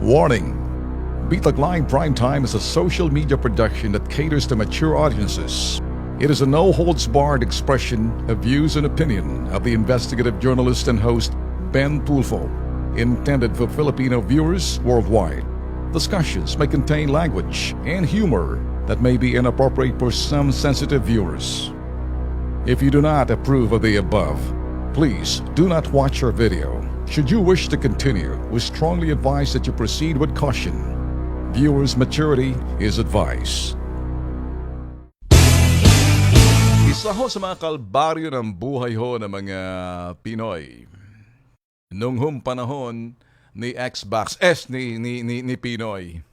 Warning! Bitag Line Primetime is a social media production that caters to mature audiences. It is a no-holds-barred expression of views and opinion of the investigative journalist and host Ben Tulfo, intended for Filipino viewers worldwide. Discussions may contain language and humor that may be inappropriate for some sensitive viewers. If you do not approve of the above, please do not watch our video. Should you wish to continue, we strongly advise that you proceed with caution. Viewers' maturity is advised. Isa ho sa mga kalbaryo ng buhay ho ng mga Pinoy. Nung panahon ni Xbox S ni Pinoy.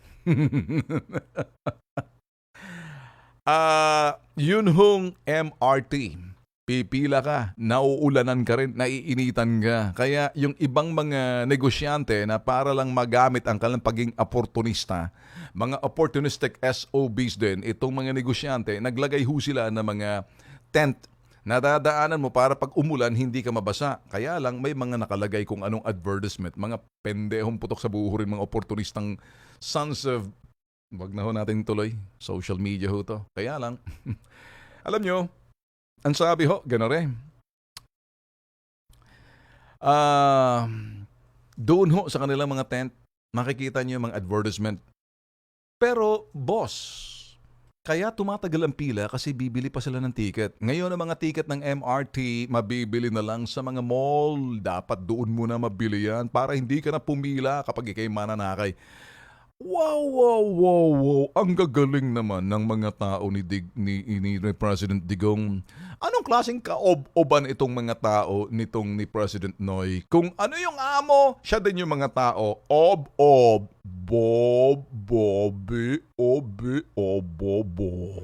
Yun hong MRT. Pipila ka, nauulanan ka rin, naiinitan ka. Kaya yung ibang mga negosyante na para lang magamit ang kanilang pagiging oportunista, mga opportunistic SOBs din, itong mga negosyante, naglagay ho sila ng mga tent na dadaanan mo para pag umulan, hindi ka mabasa. Kaya lang may mga nakalagay kung anong advertisement, mga pendehong putok sa buho rin, mga oportunistang sons of, wag na ho natin tuloy, social media ho to. Kaya lang, alam nyo, ang sabi ho, gano'n doon ho sa kanilang mga tent, makikita niyo yung mga advertisement. Pero, boss, kaya tumatagal ang pila kasi bibili pa sila ng ticket. Ngayon, ang mga ticket ng MRT, mabibili na lang sa mga mall. Dapat doon muna mabili yan para hindi ka na pumila kapag ikay mananakay. Wow. Ang gagaling naman ng mga tao ni President Digong. Anong klaseng kaob-oban itong mga tao ni President Noy? Kung ano yung amo, siya din yung mga tao. Ob-ob, bob, bobi, obi, obobo.